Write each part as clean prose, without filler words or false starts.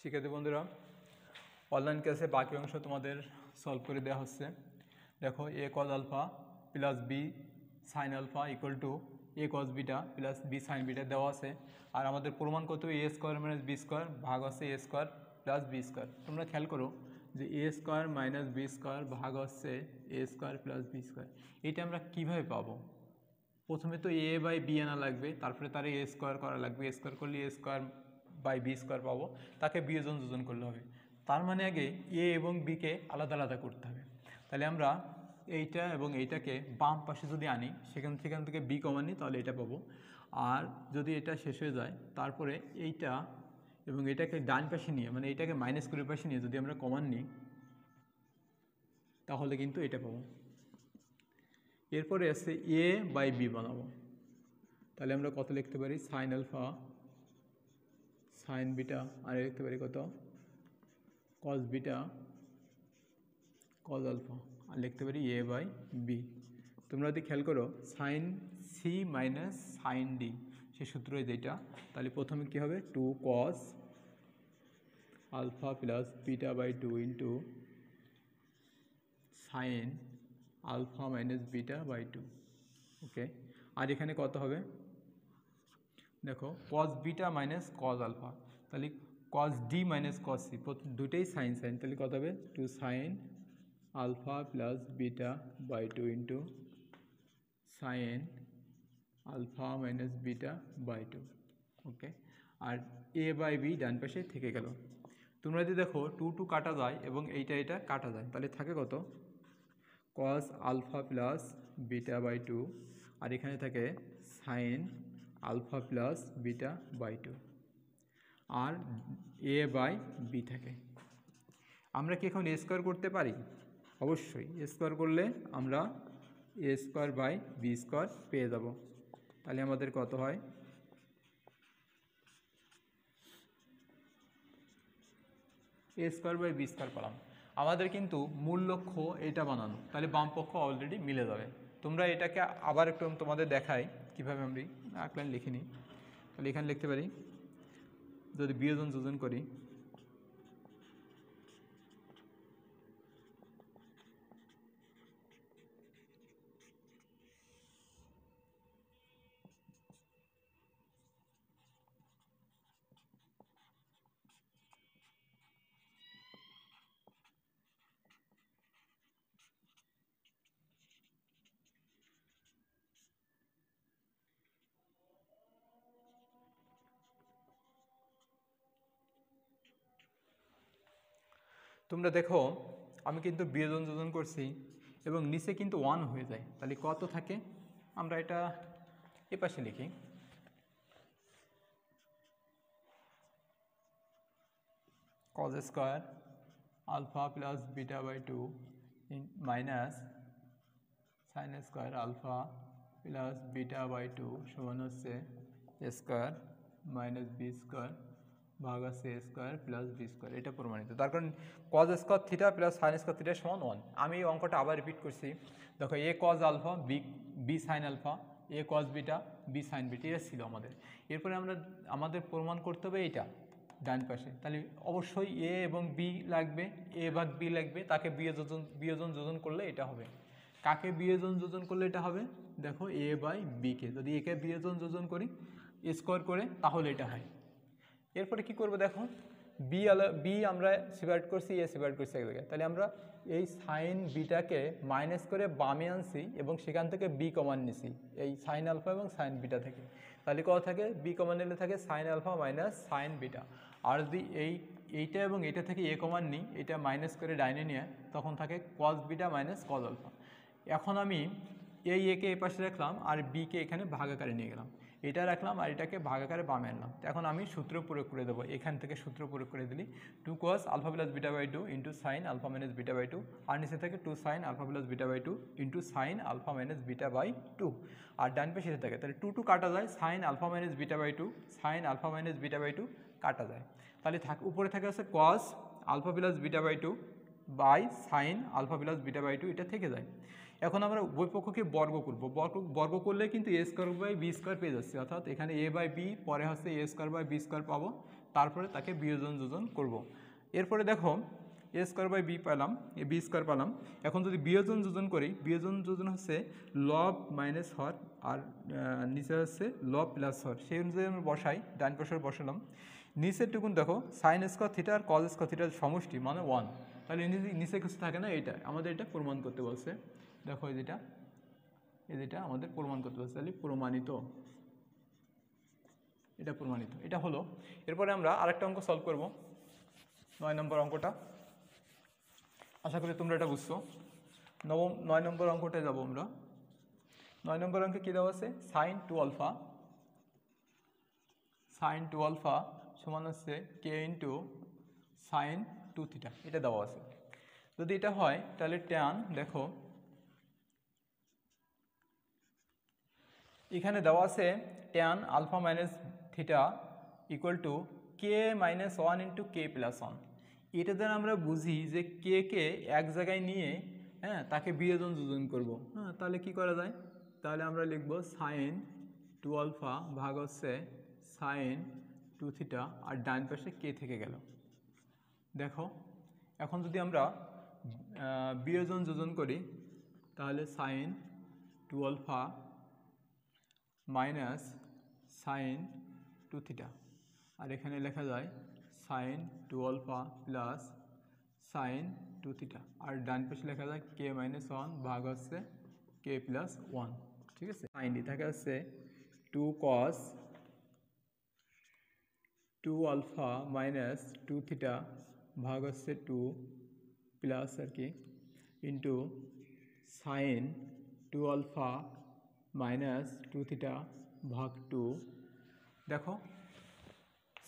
শিক্ষার্থী বন্ধুরা, অনলাইন ক্লাসে বাকি অংশ তোমাদের সলভ করে দেওয়া হচ্ছে। দেখো, a cos alpha plus b sine alpha equal to a cos beta plus b sine beta দেওয়া আছে। আর আমাদের প্রমাণ করতে হবে a square minus b square ভাগ হচ্ছে a square plus b square. তোমরা খেয়াল করো যে a square minus b square ভাগ হচ্ছে a square plus b square. এটা আমরা কীভাবে পাবো? প্রথমে তো a বাই b আনা লাগবে, তারপরে তার a স্কোয়ার করা লাগবে। a স্কোয়ার করলে a square by b square পাবো, তাকে বিয়োজন যোজন করলে হবে। তার মানে আগে a এবং b কে আলাদা আলাদা করতে হবে। তাহলে আমরা এইটা এবং এইটাকে বাম পাশে যদি আনি, সেখান থেকে b কমান নিই, তাহলে এটা পাবো। আর যদি এটা শেষ হয়ে যায়, তারপরে এইটা এবং এটাকে ডান পাশে নিয়ে, মানে এইটাকে মাইনাস করে পাশে নিয়ে যদি আমরা কমান নিই, তাহলে কিন্তু এটা পাবো। এরপরে আছে a বাই b বানাবো। তাহলে আমরা কত লিখতে পারি? সাইন আলফা সাইন বিটা, আর লিখতে পারি কত? কস বিটা কস আলফা, আর লিখতে পারি a বাই b। তোমরা যদি খেয়াল করো, sine C minus sine D, সেই সূত্র যেটা, তাহলে প্রথমে কী হবে? 2 cos alpha plus beta by 2 into sine alpha minus beta by 2। Okay, আর এখানে কত হবে? দেখো, cos beta minus cos alpha, তাহলে cos D minus cos C, দুটোই সাইন সাইন, তাহলে কত হবে? 2 sine alpha plus beta by 2 into sine alpha minus beta by 2। Okay, আর এ বাই বি ডান পাশে থেকে গেল। তোমরা যদি দেখো 2 কাটা যায় এবং এটা কাটা যায়, তাহলে থাকে কত? cos alpha plus beta by 2, আর এখানে থাকে sine alpha plus beta by 2, আর এ বাই বি থাকে। আমরা কি এখন এ স্কোয়ার করতে পারি? অবশ্যই। এ স্কোয়ার করলে আমরা এ স্কোয়ার বাই বি স্কোয়ার পেয়ে যাব। তাহলে আমাদের কত হয়? এ স্কোয়ার বাই বি স্কোয়ার পেলাম। আমাদের কিন্তু মূল লক্ষ্য এটা বানানো, তাহলে বাম পক্ষ অলরেডি মিলে যাবে। তোমরা এটাকে আবার একটু তোমাদের দেখাই কীভাবে আমরা এক লাইন লিখে নিই। তাহলে এখানে লিখতে পারি, যদি বিয়োজন যোজন করি, তোমরা দেখো আমি কিন্তু বিয়োজন যোজন করছি এবং নিচে কিন্তু 1 হয়ে যায়। তাহলে কত থাকে? আমরা এটা এ পাশে লিখি, cos square alpha plus beta by 2 minus sine square alpha plus beta by 2 সমান হচ্ছে A square minus B square ভাগ আছে A square plus B square. এটা প্রমাণিত। তার কারণ cos square theta plus sine square theta সমান 1। আমি এই অঙ্কটা আবার রিপিট করছি। দেখো, A cos alpha B sine alpha, A cos beta B sine beta, এটা ছিল আমাদের। এরপরে আমাদের প্রমাণ করতে হবে এইটা ডান পাশে। তাহলে অবশ্যই এ এবং বি লাগবে, এ ভাগ বি লাগবে, তাকে বিয়োজন যোজন করলে এটা হবে। কাকে বিয়োজন যোজন করলে এটা হবে? দেখো, এ বাই বিকে যদি একে বিয়োজন যোজন করি স্কোয়ার করে, তাহলে এটা হয়। এরপরে কি করব? দেখো, বি আমরা সিপারেট করছি, এ সিপারেট করছি এক জায়গায়। তাহলে আমরা এই সাইন বিটাকে মাইনাস করে বামে আনছি এবং সেখান থেকে বি কমান নিছি, এই সাইন আলফা এবং সাইন বিটা থেকে। তাহলে কত থাকে? বি কমান নিলে থাকে sine alpha minus sine beta. আর যদি এইটা এবং এটা থেকে এ কমান নিই, এটা মাইনাস করে ডাইনে নিয়ে, তখন থাকে cos beta minus cos alpha. এখন আমি এই একে এ পাশে রাখলাম আর বিকে এখানে ভাগাকারে নিয়ে গেলাম, এটা রাখলাম আর এটাকে ভাগাকারে বামে আনলাম। এখন আমি সূত্র প্রয়োগ করে দেবো। এখান থেকে সূত্র প্রয়োগ করে দিলি 2 cos alpha plus beta by 2 into sine alpha minus beta by 2, আর নিচে থেকে 2 sine alpha plus beta by 2 into sine alpha minus beta by 2, আর ডান পাশে থাকে। তাহলে 2 কাটা যায়, sine alpha minus beta by 2 sine alpha minus beta by 2 কাটা যায়। তাহলে উপরে থাকে হচ্ছে cos alpha plus beta by 2 by sine alpha plus beta by 2, এটা থেকে যায়। এখন আমরা উভয় পক্ষকে বর্গ করব, বর্গ করলে কিন্তু এ স্কোয়ার বাই বি স্কোয়ার পেয়ে যাচ্ছে, অর্থাৎ এখানে এ বাই বি, পরে হচ্ছে A square by B square পাবো, তারপরে তাকে বিয়োজন যোজন করব। এরপরে দেখো এ স্কোয়ার বাই বি পেলাম, এ বি স্কোয়ার পেলাম। এখন যদি বিয়োজন যোজন করি, বিয়োজন যোজন হচ্ছে লব মাইনাস হর, আর নিচে হচ্ছে লব প্লাস হর, সেই অনুযায়ী আমি বসাই, ডান পাশে বসালাম। নিচের টুকুন দেখো সাইন স্কোয়ার থিটা আর কজ স্কোয়ার থিটার সমষ্টি মানে 1, তাহলে নিচে কিছু থাকে না, এটা আমাদের এটা প্রমাণ করতে বলছে। দেখো এই যেটা আমাদের প্রমাণ করতে বলছে, তাহলে প্রমাণিত, এটা প্রমাণিত, এটা হলো। এরপরে আমরা আরেকটা অঙ্ক সলভ করব, 9 নম্বর অঙ্কটা। আশা করি তোমরা এটা বুঝছো। 9 নম্বর অঙ্কটায় যাব আমরা। 9 নম্বর অঙ্কে কী দেওয়া আছে, সাইন 2 আলফা, সাইন 2 আলফা সমান হচ্ছে কে ইন্টু সাইন 2 থিটা, এটা দেওয়া আছে। যদি এটা হয় তাহলে ট্যান, দেখো এখানে দেওয়া আছে tan alpha minus theta equal to K minus 1 into K plus 1। এটা দ্বারা আমরা বুঝি যে কে এক জায়গায় নিয়ে তাকে বিয়োজন যোজন করব। তাহলে কি করা যায়, তাহলে আমরা লিখব সাইন 2 আলফা ভাগ হচ্ছে সাইন 2 থিটা, আর ডান পাশে কে থেকে গেল। দেখো এখন যদি আমরা বিয়োজন যোজন করি তাহলে sine 2 alpha minus sine 2 theta, আর এখানে লেখা যায় sine 2 alpha plus sine 2 theta, আর ডান পাশে লেখা যায় কে মাইনাস 1 ভাগ হচ্ছে কে প্লাস 1। ঠিক আছে, সাইন ডি থাকে হচ্ছে 2 কস 2 আলফা মাইনাস 2 থিটা ভাগ হচ্ছে 2 প্লাস আর কি into sine 2 alpha minus 2 theta ভাগ 2। দেখো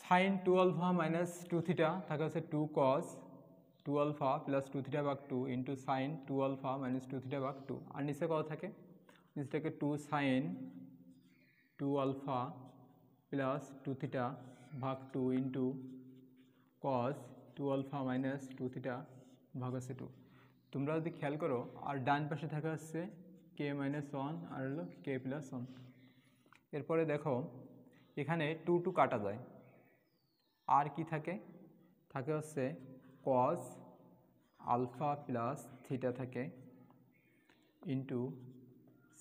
সাইন 2 আলফা মাইনাস 2 থিটা থাকে হচ্ছে 2 কস 2 আলফা প্লাস 2 থিটা ভাগ 2 into sine 2 alpha minus 2 theta ভাগ 2, আর নিচে কত থাকে, নিচে থাকে 2 সাইন 2 আলফা প্লাস 2 থিটা ভাগ 2 into cos 2 alpha minus 2 theta ভাগ হচ্ছে 2। তোমরা যদি খেয়াল করো, আর ডান পাশে থাকা হচ্ছে কে মাইনাস 1 আর হলো কে প্লাস 1। এরপরে দেখো এখানে 2 কাটা যায়, আর কি থাকে, থাকে হচ্ছে কস আলফা প্লাস থিটা থাকে into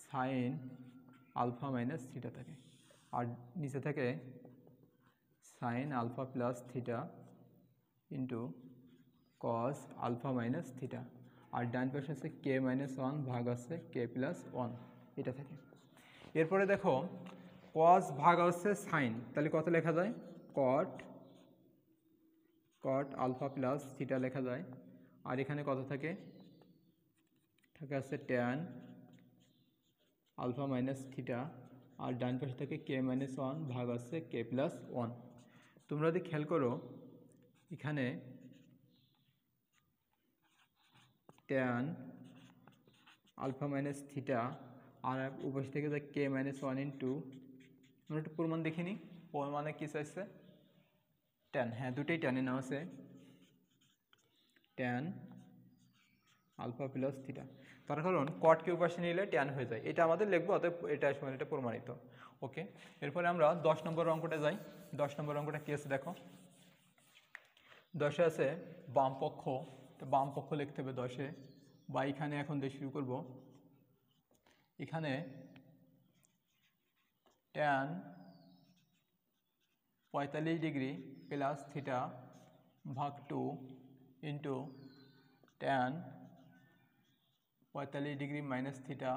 sine alpha minus theta থাকে, আর নিচে থাকে sine alpha plus theta into cos alpha minus theta, আর ডান পাশে আছে কে মাইনাস 1 ভাগ আছে কে প্লাস 1, এটা থাকে। এরপরে দেখো কস ভাগ হচ্ছে সাইন, তাহলে কত লেখা যায়, কট আলফা প্লাস থিটা লেখা যায়, আর এখানে কত থাকে, থাকে আছে ট্যান আলফা মাইনাস থিটা, আর ডান পাশে থাকে কে মাইনাস 1 ভাগ আছে কে প্লাস 1। তোমরা যদি খেয়াল করো এখানে ট্যান আলফা মাইনাস থিটা আর উপাশ থেকে যায় কে মাইনাস 1 ইন্টু, আমরা একটু প্রমাণ দেখিনি, প্রমাণে কী চাইছে, ট্যান, হ্যাঁ দুটোই ট্যানে নেওয়া আছে, ট্যান আলফা প্লাস থিটা, তার কারণ কটকে উপাশে নিলে ট্যান হয়ে যায়, এটা আমাদের লিখবো, অতএব এটা সময় এটা প্রমাণিত। ওকে, এরপরে আমরা 10 নম্বর অঙ্কটা যাই। 10 নম্বর অঙ্কটা কী আছে দেখো, 10-এ আছে বাম পক্ষ, তো বাম পক্ষ লিখতে হবে 10-এ, বা এখানে এখন দিয়ে শুরু করব। এখানে ট্যান 45 ডিগ্রি প্লাস থিটা ভাগ 2 into tan 45 degree minus theta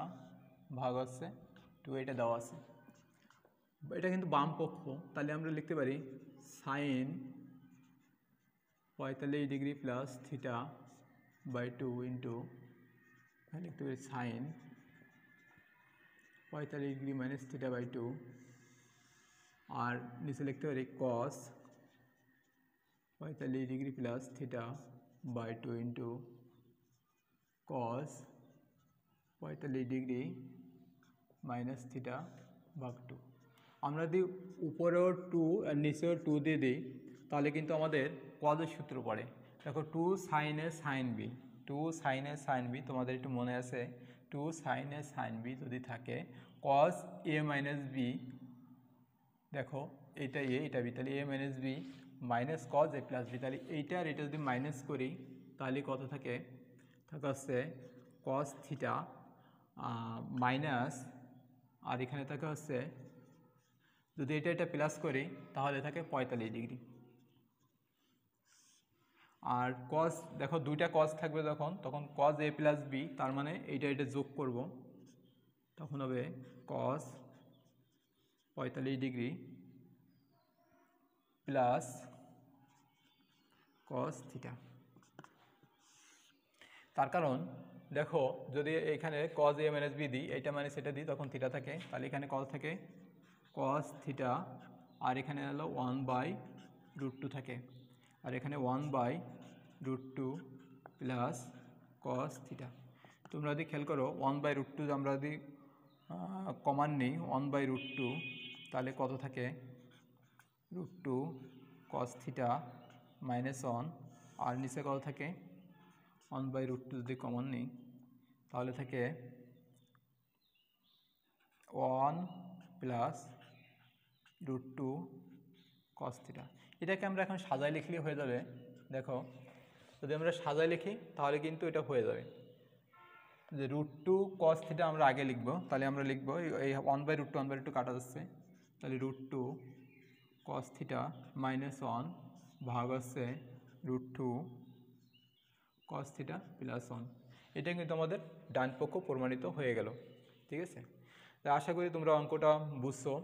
ভাগ হচ্ছে 2, এটা দেওয়া আছে। এটা কিন্তু বাম পক্ষ, তাহলে আমরা লিখতে পারি sine 45 degree plus theta by 2 into, লিখতে পারি sine 45 degree minus theta by 2, আর নিচে লিখতে পারি cos 45 degree plus theta by 2 into cos 45 degree minus theta ভাগ 2। আমরা যদি উপরেও 2 আর নিচেও 2 দিয়ে দিই তাহলে কিন্তু আমাদের কজের সূত্র পড়ে। দেখো 2 সাইন এ সাইন বি, 2 সাইন এ সাইন বি, তোমাদের একটু মনে আছে টু সাইন এ সাইন বি যদি থাকে কস এ মাইনাস বি, দেখো এইটা এ এটা বি, তাহলে এ মাইনাস বি মাইনাস কস এ প্লাস বি, তাহলে এইটা আর এটা যদি মাইনাস করি তাহলে কত থাকে, হচ্ছে কস থিটা মাইনাস, আর এখানে থাকে হচ্ছে যদি এটা প্লাস করি তাহলে থাকে 45 ডিগ্রি। আর কস দেখো দুইটা কস থাকবে তখন কস এ প্লাস বি, তার মানে এটা যোগ করব, তখন হবে কস 45 ডিগ্রি প্লাস কস থিটা। তার কারণ দেখো যদি এখানে কস এ মাইনাস বি দিই, এইটা মাইনাস এটা দিই, তখন থিটা থাকে, তাহলে এখানে কস থাকে কস থিটা, আর এখানে হলো 1/√2 থাকে, আর এখানে 1/√2 প্লাস কস থিটা। তোমরা যদি খেয়াল করো 1/√2 আমরা যদি কমান নিই 1/√2, তাহলে কত থাকে √2 কস থিটা মাইনাস 1, আর নিচে কত থাকে 1/√2 যদি কমন নিই তাহলে থাকে 1 প্লাস √2 কস থিটা। এটাকে আমরা এখন সাজায় লিখলে হয়ে যাবে। দেখো যদি আমরা সাজায় লিখি তাহলে কিন্তু এটা হয়ে যাবে যে √2 কস থিটা আমরা আগে লিখবো, তাহলে আমরা লিখবো এই 1/√2 কাটা যাচ্ছে, তাহলে √2 কস থিটা মাইনাস 1 ভাগ হচ্ছে √2 কস থিটা প্লাস 1। এটা কিন্তু আমাদের ডান পক্ষ প্রমাণিত হয়ে গেল। ঠিক আছে, তা আশা করি তোমরা অঙ্কটা বুঝছো।